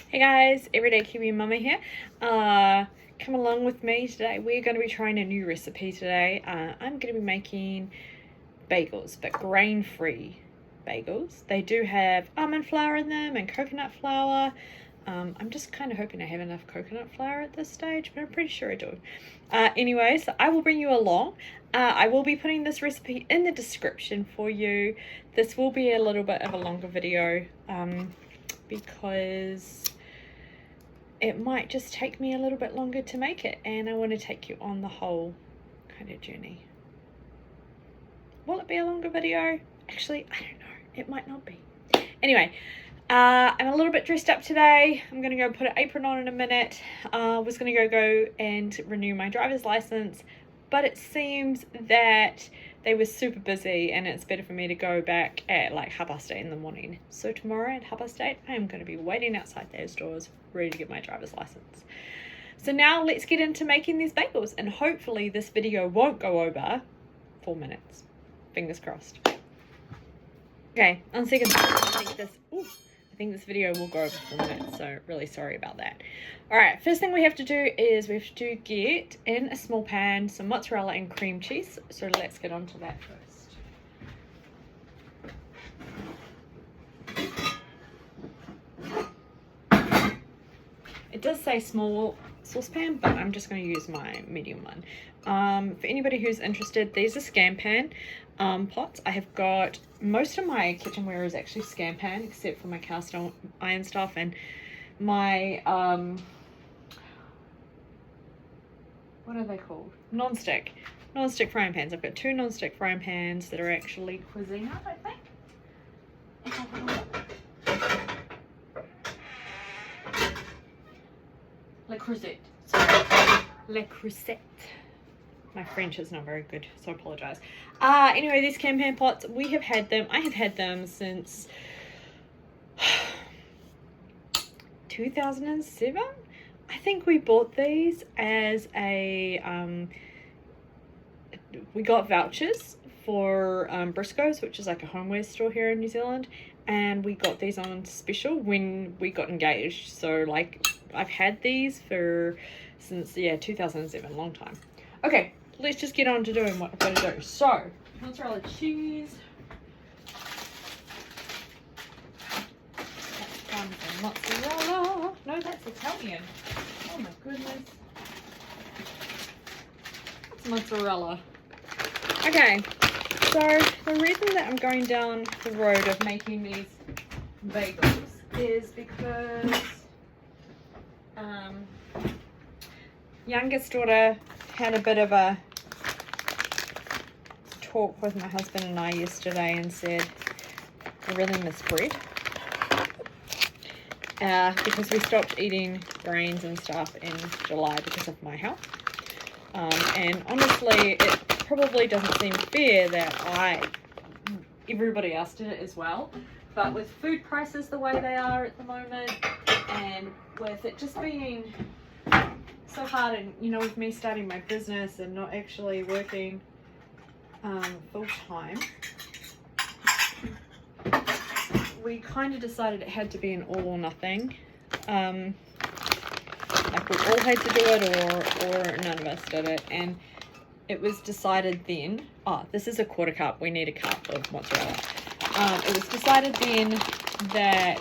Hey guys, Everyday Kiwi Mumma here. Come along with me today. We're going to be trying a new recipe today. I'm going to be making bagels, but grain-free bagels. They do have almond flour in them and coconut flour. I'm just kind of hoping I have enough coconut flour at this stage, but I'm pretty sure I do. Anyway, so I will bring you along. I will be putting this recipe in the description for you. This will be a little bit of a longer video because it might just take me a little bit longer to make it, and I want to take you on the whole kind of journey. Will it be a longer video? Actually, I don't know. It might not be. Anyway, I'm a little bit dressed up today. I'm going to go put an apron on in a minute. I was going to go and renew my driver's license, but it seems that they were super busy and it's better for me to go back at like 8:30 in the morning. So tomorrow at 8:30, I am going to be waiting outside those doors, ready to get my driver's license. So now let's get into making these bagels, and hopefully this video won't go over 4 minutes. Fingers crossed. Okay, on second thought, I think this video will go over 4 minutes, so really sorry about that. Alright, first thing we have to do is we have to get in a small pan some mozzarella and cream cheese. So let's get on to that first. It does say small saucepan, but I'm just going to use my medium one. For anybody who's interested, these are Scampan pots. I have got most of my kitchenware is actually Scampan, except for my cast iron stuff and my what are they called? Non-stick frying pans. I've got 2 non-stick frying pans that are actually Cuisine, I think. Le Creuset. Sorry. Le Creuset. My French is not very good, so I apologize. Anyway, these Scampan pots, we have had them. I have had them since 2007. I think we bought these as a we got vouchers for Briscoe's, which is like a homeware store here in New Zealand, and we got these on special when we got engaged. So like I've had these since 2007, long time. Okay, let's just get on to doing what I've got to do. So mozzarella cheese, mozzarella. No, that's Italian. Oh my goodness. That's mozzarella. Okay, so the reason that I'm going down the road of making these bagels is because youngest daughter had a bit of a talk with my husband and I yesterday and said, I really miss bread. Because we stopped eating grains and stuff in July because of my health. And honestly, it probably doesn't seem fair that everybody else did it as well. But with food prices the way they are at the moment, and with it just being so hard, and you know, with me starting my business and not actually working full time, we kind of decided it had to be an all or nothing. Like we all had to do it, or none of us did it. And it was decided then, this is a 1/4 cup, we need a cup of mozzarella. It was decided then that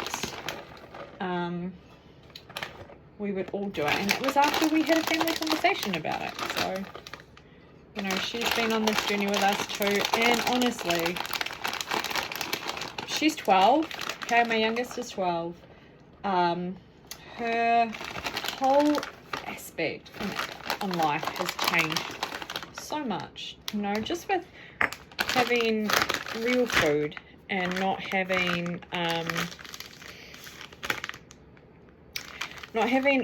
we would all do it, and it was after we had a family conversation about it. So, you know, she's been on this journey with us too, and honestly, she's 12, okay, my youngest is 12. Her whole aspect on life has changed so much, you know, just with having real food and not having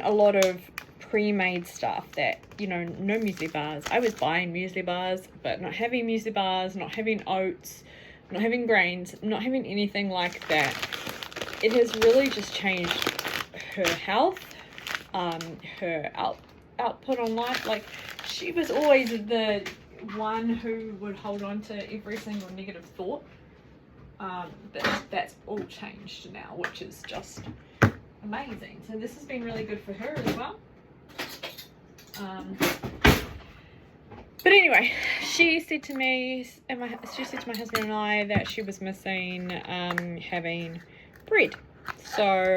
a lot of pre-made stuff that, you know, no muesli bars. I was buying muesli bars, but not having muesli bars, not having oats, not having grains, not having anything like that. It has really just changed her health, her output on life. Like, she was always the one who would hold on to every single negative thought. That's all changed now, which is just amazing. So this has been really good for her as well. But anyway, she said to me, she said to my husband and I that she was missing having bread. So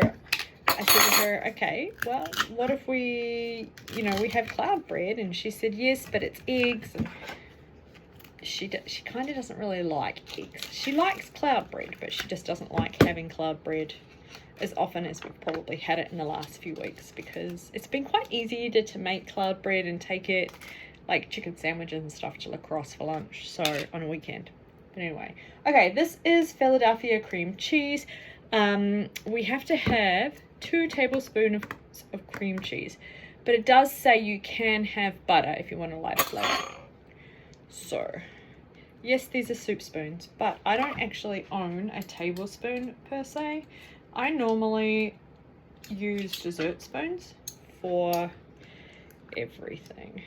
I said to her, okay, well, what if we, you know, we have cloud bread? And she said, yes, but it's eggs. And she kind of doesn't really like eggs. She likes cloud bread, but she just doesn't like having cloud bread as often as we've probably had it in the last few weeks, because it's been quite easy to make cloud bread and take it like chicken sandwiches and stuff to lacrosse for lunch, so on a weekend. But anyway, okay, this is Philadelphia cream cheese. We have to have 2 tablespoons of cream cheese, but it does say you can have butter if you want a lighter flavor. So yes, these are soup spoons, but I don't actually own a tablespoon per se. I normally use dessert spoons for everything.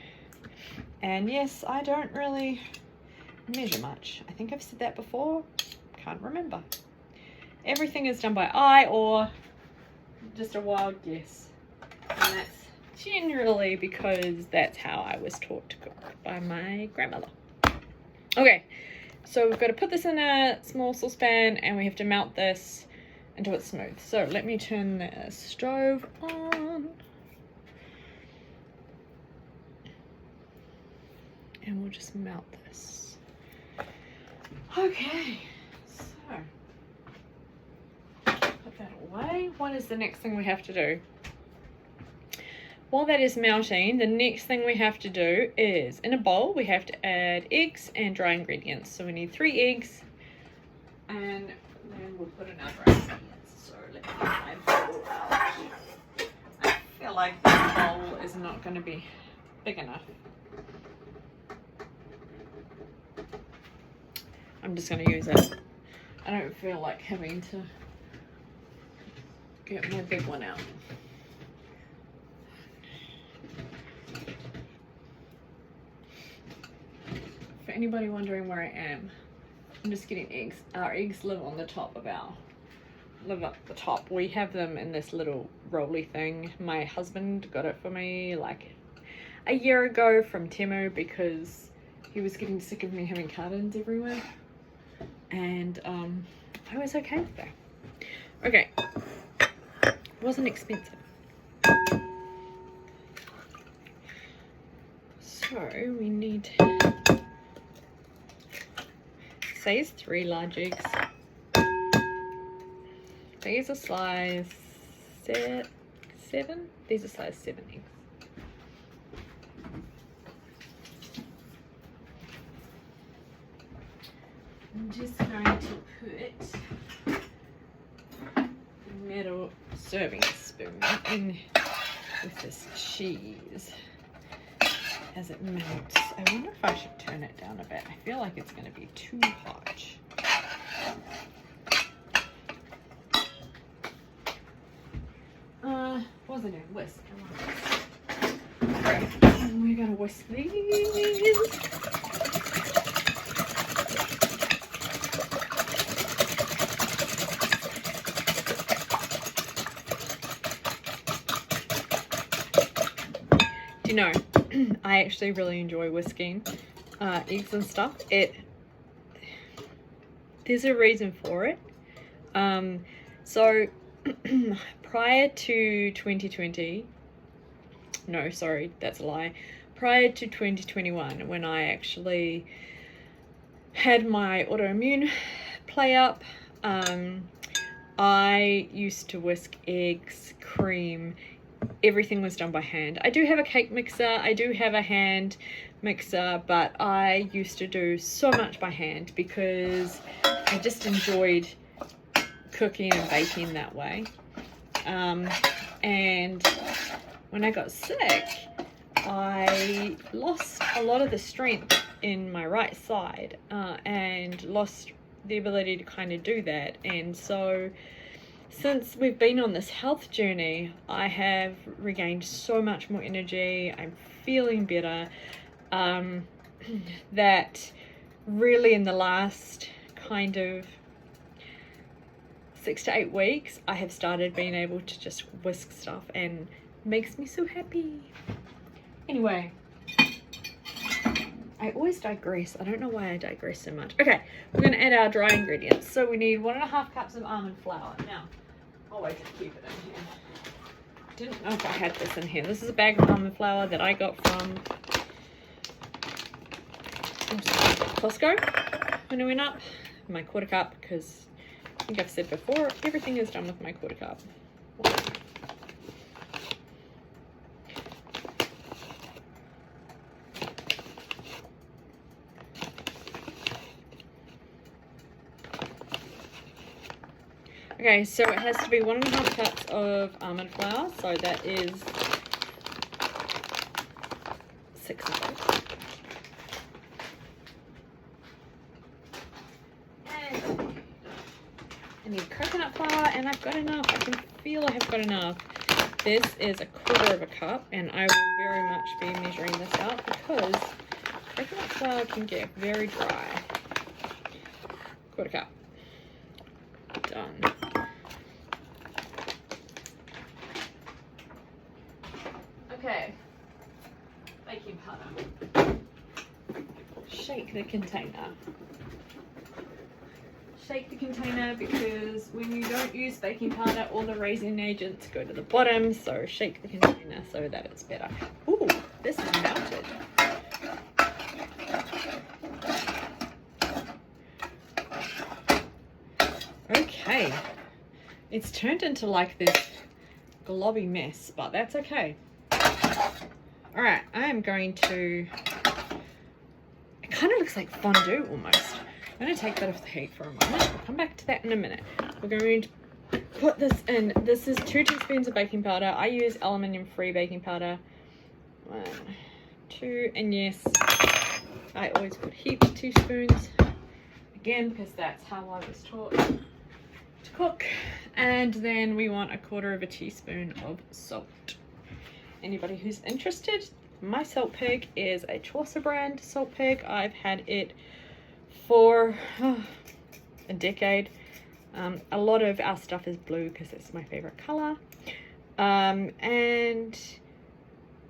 And yes, I don't really measure much. I think I've said that before. Can't remember. Everything is done by eye or just a wild guess. And that's generally because that's how I was taught to cook by my grandmother. Okay, so we've got to put this in a small saucepan and we have to melt this until it's smooth. So let me turn the stove on. And we'll just melt this. Okay, so put that away. What is the next thing we have to do? While that is melting, the next thing we have to do is, in a bowl, we have to add eggs and dry ingredients. So we need 3 eggs, and then we'll put another ingredient. So let me get my bowl out. I feel like this bowl is not going to be big enough. I'm just going to use it. I don't feel like having to get my big one out. For anybody wondering where I am, I'm just getting eggs. Our eggs live on the top of live up the top. We have them in this little rolly thing. My husband got it for me like a year ago from Temu because he was getting sick of me having cartons everywhere. And I was okay with that. Okay, wasn't expensive. So we need, say it's 3 large eggs. These are size 7. These are size 7 eggs. I'm just going to put the metal serving spoon in with this cheese as it melts. I wonder if I should turn it down a bit. I feel like it's going to be too hot. What's it doing? Whisk. Alright, and we're going to whisk these. You know, I actually really enjoy whisking eggs and stuff. There's a reason for it. So prior to 2020, no, sorry, that's a lie. Prior to 2021, when I actually had my autoimmune play up, I used to whisk eggs, cream. Everything was done by hand. I do have a cake mixer, I do have a hand mixer, but I used to do so much by hand because I just enjoyed cooking and baking that way. And when I got sick, I lost a lot of the strength in my right side and lost the ability to kind of do that. And so since we've been on this health journey, I have regained so much more energy. I'm feeling better. That really in the last kind of 6 to 8 weeks, I have started being able to just whisk stuff, and makes me so happy. Anyway, I always digress. I don't know why I digress so much. Okay, we're going to add our dry ingredients. So we need 1.5 cups of almond flour. Now, I'll wait to keep it in here. Didn't know if I had this in here. This is a bag of almond flour that I got from Costco when I went up. My 1/4 cup, because I think I've said before, everything is done with my 1/4 cup. Okay, so it has to be 1.5 cups of almond flour, so that is 6 of those. And I need coconut flour, and I've got enough. I can feel I have got enough. This is 1/4 cup, and I will very much be measuring this out because coconut flour can get very dry. 1/4 cup. Done. Okay, baking powder. Shake the container. Shake the container because when you don't use baking powder, all the raising agents go to the bottom, so shake the container so that it's better. Ooh, this is melted. Okay, it's turned into like this globby mess, but that's okay. All right, I am going to, it kind of looks like fondue almost. I'm going to take that off the heat for a moment. I'll come back to that in a minute. We're going to put this in. This is 2 teaspoons of baking powder. I use aluminium-free baking powder. 1, 2, and yes, I always put heaped teaspoons. Again, because that's how I was taught to cook. And then we want 1/4 teaspoon of salt. Anybody who's interested, my salt pig is a Chaucer brand salt pig. I've had it for a decade. A lot of our stuff is blue because it's my favorite color. And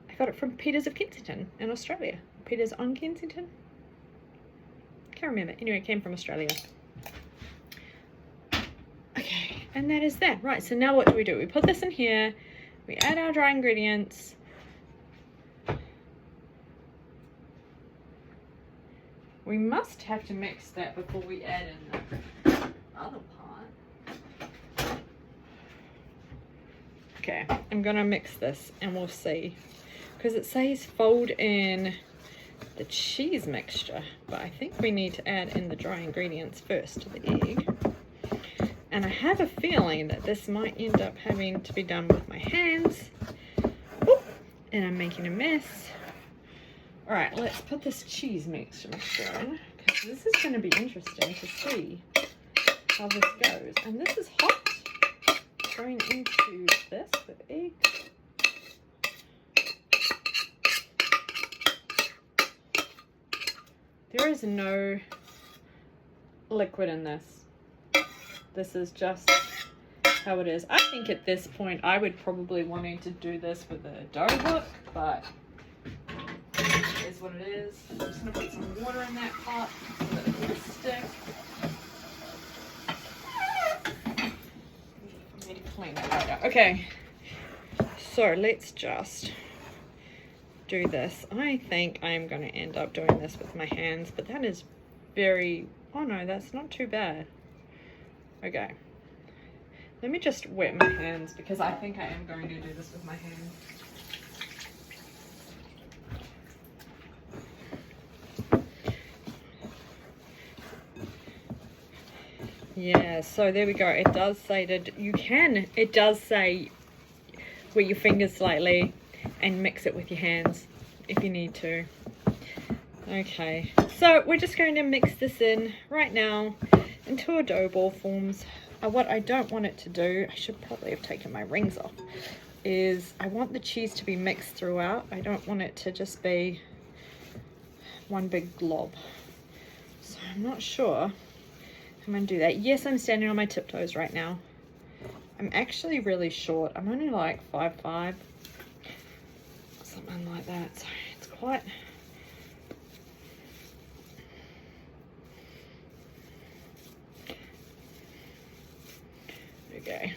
I got it from Peter's of Kensington in Australia. Peter's on Kensington? Can't remember. Anyway, it came from Australia. Okay, and that is that. Right, so now what do? We put this in here. We add our dry ingredients. We must have to mix that before we add in the other part. Okay, I'm gonna mix this and we'll see. Because it says fold in the cheese mixture, but I think we need to add in the dry ingredients first, the egg. And I have a feeling that this might end up having to be done with my hands. Oop, and I'm making a mess. All right, let's put this cheese mixture in, because this is going to be interesting to see how this goes. And this is hot. Going into this with egg. There is no liquid in this. This is just how it is. I think at this point I would probably wanting to do this with a dough hook, but it is what it is. I'm just going to put some water in that pot so that it will stick. I need to clean that later. Okay, so let's just do this. I think I'm going to end up doing this with my hands, but that is very, oh no, that's not too bad. Okay, let me just wet my hands because I think I am going to do this with my hands. Yeah, so there we go. It does say that you can, it does say wet your fingers slightly and mix it with your hands if you need to. Okay, so we're just going to mix this in right now into a dough ball forms. What I don't want it to do, I should probably have taken my rings off, is I want the cheese to be mixed throughout. I don't want it to just be one big glob. So I'm not sure I'm going to do that. Yes, I'm standing on my tiptoes right now. I'm actually really short. I'm only like 5'5", something like that. So it's quite... Okay.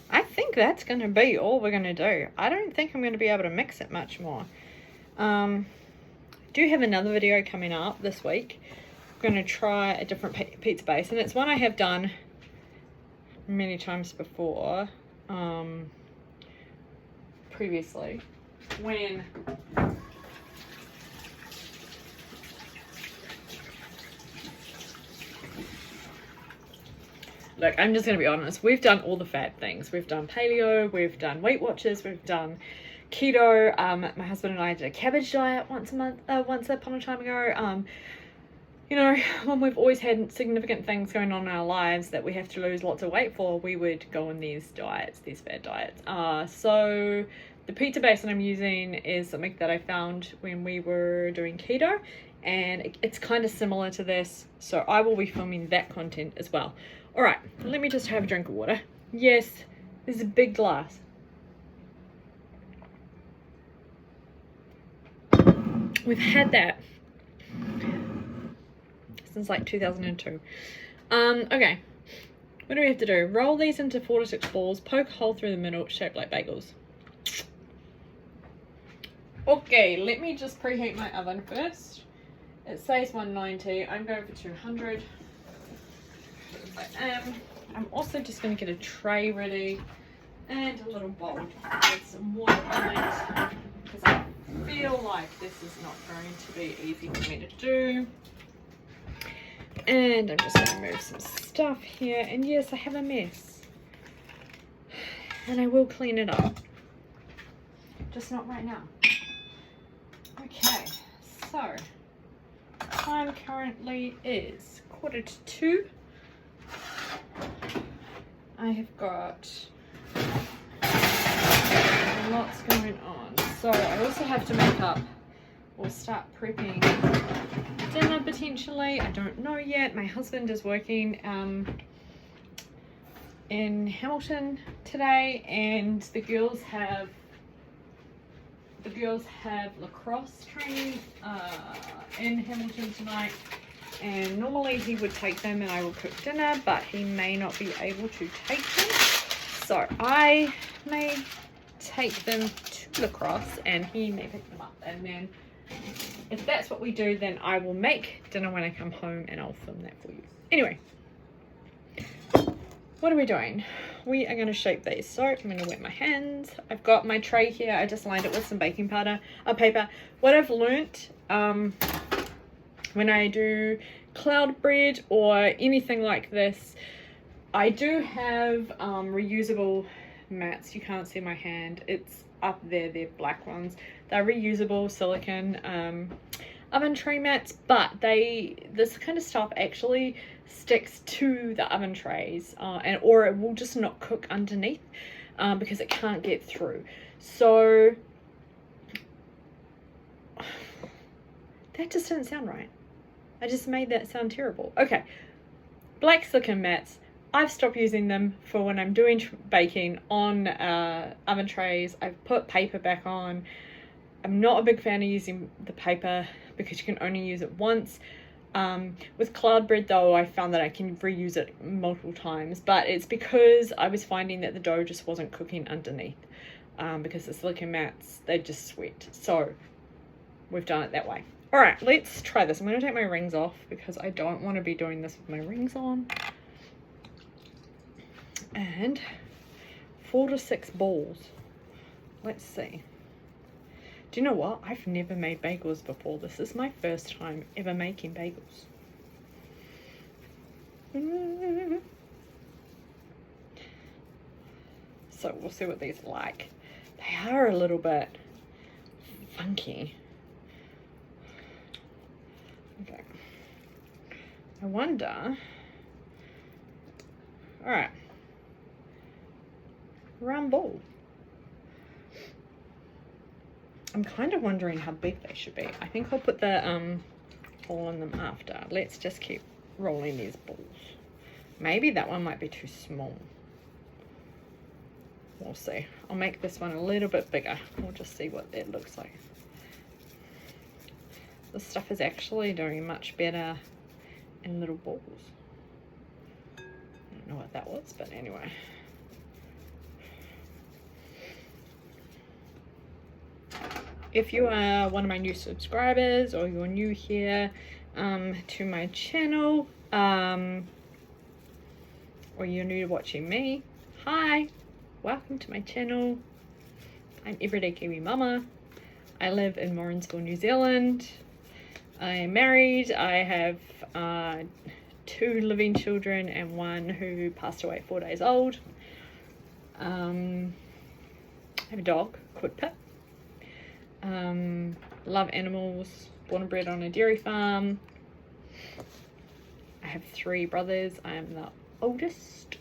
I think that's going to be all we're going to do. I don't think I'm going to be able to mix it much more. Do have another video coming up this week. I'm going to try a different pizza base, and it's one I have done many times before, previously, when look, I'm just going to be honest, we've done all the fad things. We've done paleo, we've done Weight Watchers, we've done keto. My husband and I did a cabbage diet once upon a time ago. You know, when we've always had significant things going on in our lives that we have to lose lots of weight for, we would go on these diets, these fad diets. So the pizza base that I'm using is something that I found when we were doing keto, and it's kind of similar to this, so I will be filming that content as well. All right, let me just have a drink of water. Yes, there's a big glass. We've had that since like 2002. Okay, what do we have to do? Roll these into 4 to 6 balls, poke a hole through the middle, shaped like bagels. Okay, let me just preheat my oven first. It says 190. I'm going for 200. I'm also just going to get a tray ready and a little bowl with some water in it, because I feel like this is not going to be easy for me to do. And I'm just going to move some stuff here, and yes, I have a mess, and I will clean it up, just not right now. Okay, so time currently is 1:45. I have got lots going on, so I also have to make up or start prepping dinner potentially. I don't know yet. My husband is working in Hamilton today, and the girls have lacrosse training in Hamilton tonight, and normally he would take them and I will cook dinner, but he may not be able to take them, so I may take them to lacrosse and he may pick them up, and then if that's what we do, then I will make dinner when I come home and I'll film that for you. Anyway, what are we doing? We are going to shape these. So I'm going to wet my hands. I've got my tray here. I just lined it with some baking powder, paper. What I've learnt when I do cloud bread or anything like this, I do have reusable mats. You can't see my hand. It's up there. They're black ones. They're reusable silicone oven tray mats, but this kind of stuff actually sticks to the oven trays, or it will just not cook underneath because it can't get through. So that just didn't sound right. I just made that sound terrible. Okay, black silicone mats. I've stopped using them for when I'm doing baking on oven trays. I've put paper back on. I'm not a big fan of using the paper because you can only use it once. With cloud bread though, I found that I can reuse it multiple times, but it's because I was finding that the dough just wasn't cooking underneath, because the silicone mats, they just sweat. So we've done it that way. All right, let's try this. I'm going to take my rings off because I don't want to be doing this with my rings on. And 4 to 6 balls. Let's see. Do you know what? I've never made bagels before. This is my first time ever making bagels. So we'll see what these are like. They are a little bit funky. Okay. I wonder. All right. Round ball. I'm kind of wondering how big they should be. I think I'll put the hole in them after. Let's just keep rolling these balls. Maybe that one might be too small. We'll see. I'll make this one a little bit bigger. We'll just see what it looks like. This stuff is actually doing much better in little balls. I don't know what that was, but anyway. If you are one of my new subscribers or you're new here to my channel, or you're new to watching me, hi, welcome to my channel. I'm Everyday Kiwi Mumma. I live in Morrinsville, New Zealand. I'm married. I have 2 living children and 1 who passed away at 4 days old. I have a dog called Pip. Love animals, born and bred on a dairy farm. I have 3 brothers. I am the oldest.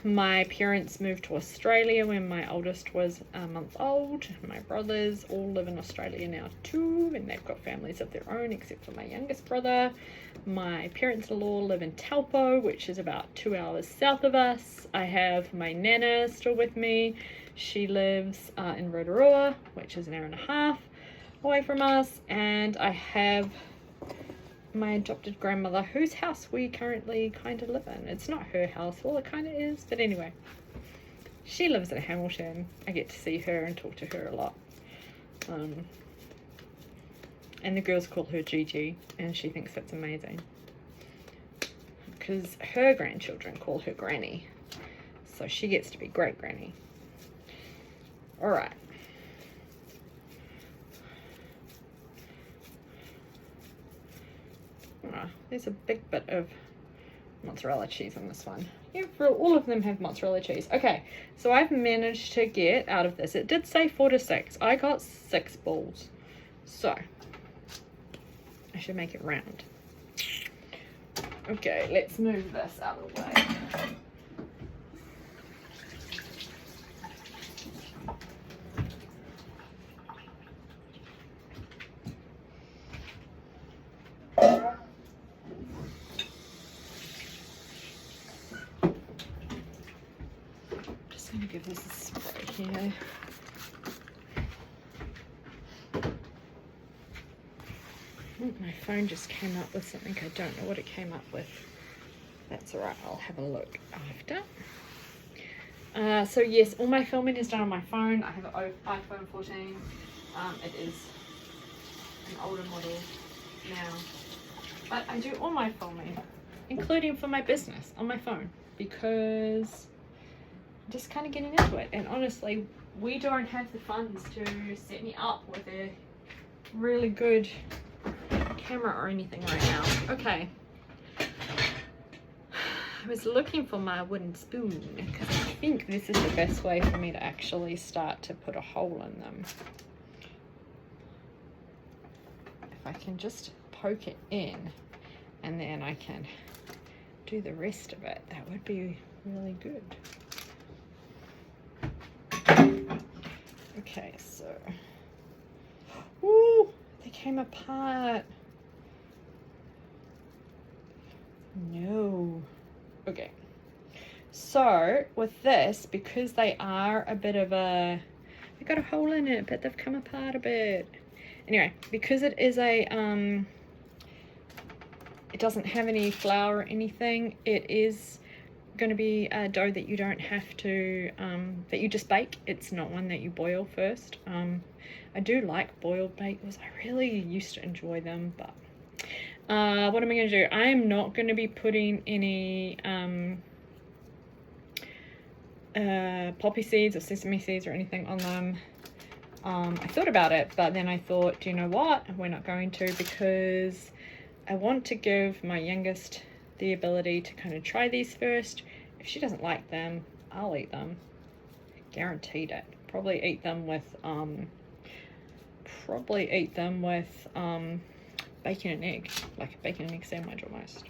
My parents moved to Australia when my oldest was a month old. My brothers all live in Australia now too, and they've got families of their own except for my youngest brother. My parents-in-law live in Taupo, which is about 2 hours south of us. I have my nana still with me. She lives in Rotorua, which is an hour and a half away from us. And I have my adopted grandmother, whose house we currently kind of live in. It's not her house, well it kind of is, but anyway. She lives in Hamilton. I get to see her and talk to her a lot. And the girls call her Gigi, and she thinks that's amazing. Because her grandchildren call her Granny. So she gets to be Great Granny. Alright. Oh, there's a big bit of mozzarella cheese on this one. Yeah, all of them have mozzarella cheese. Okay, so I've managed to get out of this. It did say 4 to 6. I got 6 balls. So, I should make it round. Okay, let's move this out of the way. Give this a spray here. Oh, my phone just came up with something. I don't know what it came up with. That's alright, I'll have a look after. So yes, all my filming is done on my phone. I have an iPhone 14. It is an older model now. But I do all my filming, including for my business, on my phone. Because just kind of getting into it, and honestly we don't have the funds to set me up with a really good camera or anything right now. Okay, I was looking for my wooden spoon because I think this is the best way for me to actually start to put a hole in them. If I can just poke it in and then I can do the rest of it, that would be really good. Okay, so, ooh, they came apart. No. Okay, so with this, because they are a bit of a, they got a hole in it, but they've come apart a bit. Anyway, because it is a, it doesn't have any flour or anything, it is going to be a dough that you don't have to that you just bake. It's not one that you boil first. I do like boiled bagels. I really used to enjoy them, but what am I going to do? I am not going to be putting any poppy seeds or sesame seeds or anything on them. I thought about it, but then I thought, do you know what, we're not going to, because I want to give my youngest the ability to kind of try these first. If she doesn't like them, I'll eat them, guaranteed it. Probably eat them with bacon and egg, like a bacon and egg sandwich almost.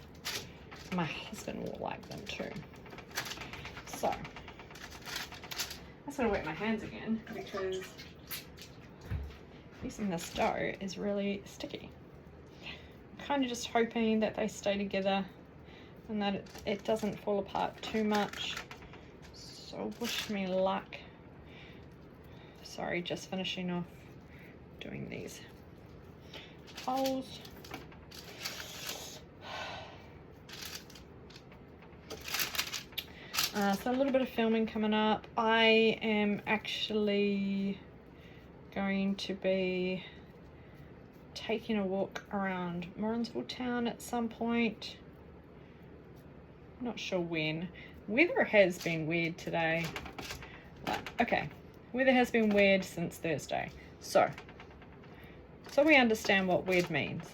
My husband will like them too. So just gonna wet my hands again because using this dough is really sticky. I'm kind of just hoping that they stay together and that it doesn't fall apart too much. So wish me luck. Sorry, just finishing off doing these holes. So a little bit of filming coming up. I am actually going to be taking a walk around Morrinsville town at some point. Not sure when. Weather has been weird today. Okay, weather has been weird since Thursday. So we understand what weird means.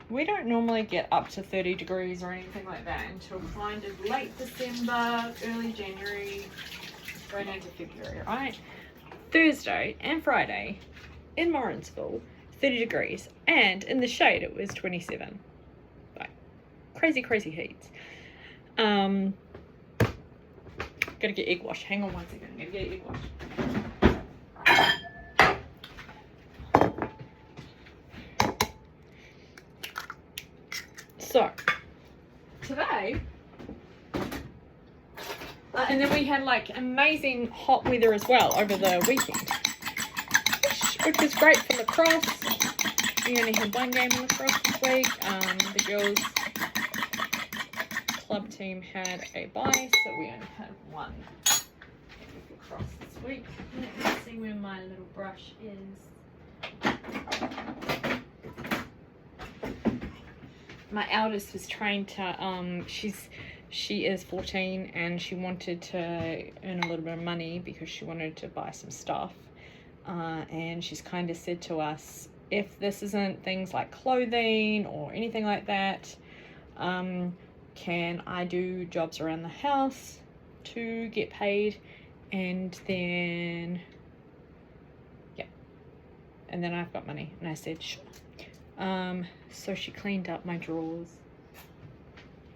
We don't normally get up to 30 degrees or anything like that until kind of late December, early January, going into February, right? Thursday and Friday in Morrinsville, 30 degrees, and in the shade it was 27. Like, crazy, crazy heats. Gotta get egg wash. Hang on one second, gotta get egg wash. So, today, and then we had like amazing hot weather as well over the weekend, which was great for lacrosse. We only had one game in lacrosse this week. The girls' club team had a bye, so we only had one lacrosse this week. Let me see where my little brush is. My eldest was trying to, she is 14 and she wanted to earn a little bit of money because she wanted to buy some stuff. And she's kind of said to us, if this isn't things like clothing or anything like that, can I do jobs around the house to get paid? And then, yeah, and then I've got money. And I said, sure. So she cleaned up my drawers.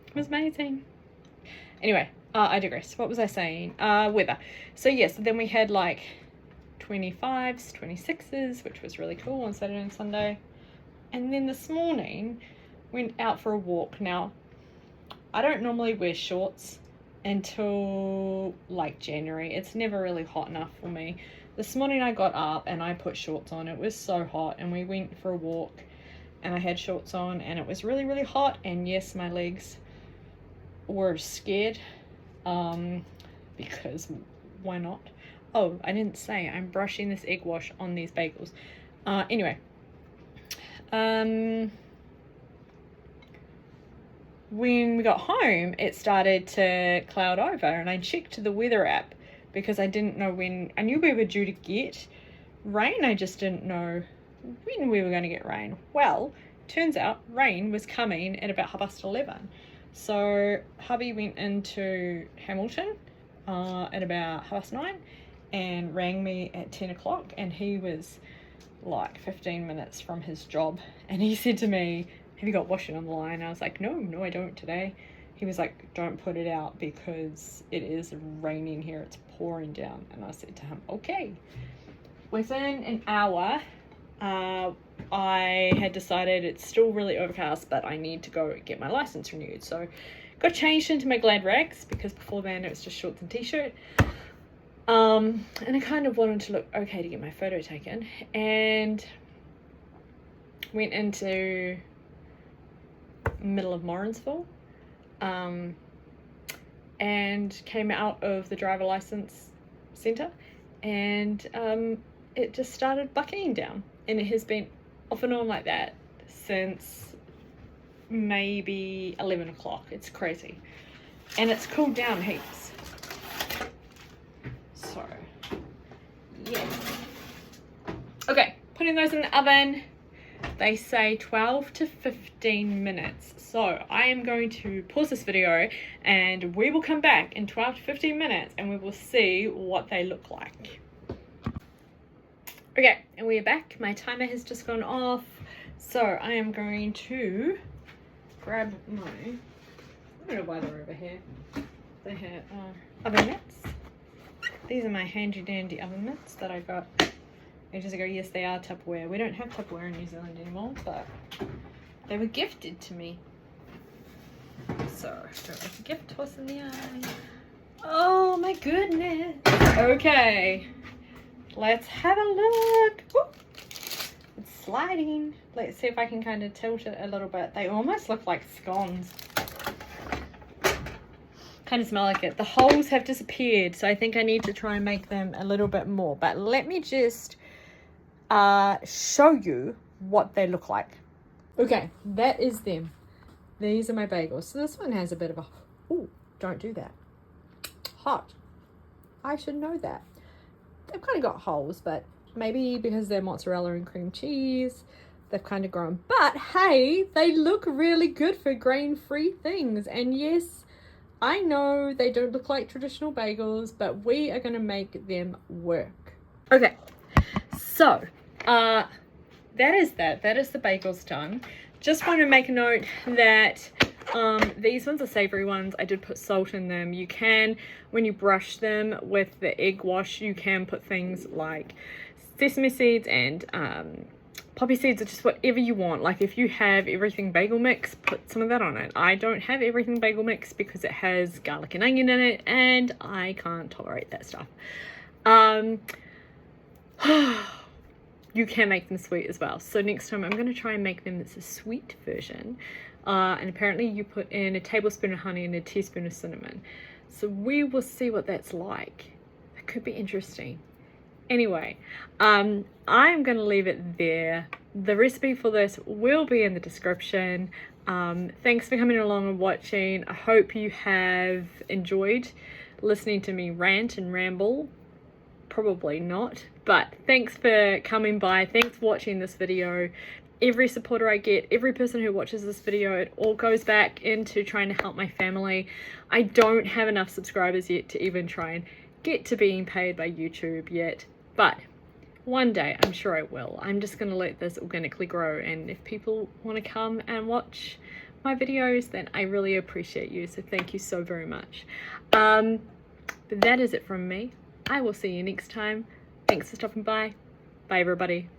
It was amazing. Anyway, I digress. What was I saying? Weather. So yes, then we had like 25s, 26s, which was really cool on Saturday and Sunday. And then this morning, went out for a walk. Now, I don't normally wear shorts until like January. It's never really hot enough for me. This morning I got up and I put shorts on. It was so hot and we went for a walk. And I had shorts on and it was really, really hot. And yes, my legs were scared because why not? Oh, I didn't say I'm brushing this egg wash on these bagels. Anyway, when we got home, it started to cloud over and I checked the weather app because I didn't know when. I knew we were due to get rain. I just didn't know when we were going to get rain. Well, turns out rain was coming at about 11:30. So hubby went into Hamilton at about 9:30 and rang me at 10 o'clock and he was like 15 minutes from his job and he said to me, have you got washing on the line? I was like, no, I don't today. He was like, don't put it out because it is raining here. It's pouring down. And I said to him, okay. Within an hour, I had decided it's still really overcast, but I need to go get my license renewed. So got changed into my glad rags because before then it was just shorts and t-shirt. And I kind of wanted to look okay to get my photo taken and went into middle of Morrinsville and came out of the driver license centre and it just started bucketing down. And it has been off and on like that since maybe 11 o'clock. It's crazy. And it's cooled down heaps. So, yeah. Okay, putting those in the oven. They say 12 to 15 minutes. So I am going to pause this video and we will come back in 12 to 15 minutes and we will see what they look like. Okay, and we are back. My timer has just gone off. So I am going to grab my, I don't know why they're over here. They have oven mitts. These are my handy dandy oven mitts that I got ages ago. Yes, they are Tupperware. We don't have Tupperware in New Zealand anymore, but they were gifted to me. So, don't like a gift horse in the eye. Oh my goodness. Okay. Let's have a look. Woo. It's sliding. Let's see if I can kind of tilt it a little bit. They almost look like scones. Kind of smell like it. The holes have disappeared, so I think I need to try and make them a little bit more. But let me just show you what they look like. Okay, that is them. These are my bagels. So this one has a bit of a... Oh, don't do that. Hot. I should know that. They've kind of got holes, but maybe because they're mozzarella and cream cheese, they've kind of grown. But hey, they look really good for grain-free things. And yes, I know they don't look like traditional bagels, but we are going to make them work. Okay, so that is that. That is the bagels done. Just want to make a note that these ones are savory ones. I did put salt in them. You can, when you brush them with the egg wash, you can put things like sesame seeds and poppy seeds, or just whatever you want. Like if you have everything bagel mix, put some of that on it. I don't have everything bagel mix because it has garlic and onion in it, and I can't tolerate that stuff. You can make them sweet as well. So next time I'm going to try and make them as a sweet version. And apparently you put in a tablespoon of honey and a teaspoon of cinnamon. So we will see what that's like. It could be interesting. Anyway, I'm going to leave it there. The recipe for this will be in the description. Thanks for coming along and watching. I hope you have enjoyed listening to me rant and ramble. Probably not, but thanks for coming by. Thanks for watching this video. Every supporter I get, every person who watches this video, it all goes back into trying to help my family. I don't have enough subscribers yet to even try and get to being paid by YouTube yet, but one day I'm sure I will. I'm just going to let this organically grow, and if people want to come and watch my videos, then I really appreciate you, so thank you so very much. But that is it from me. I will see you next time. Thanks for stopping by. Bye everybody.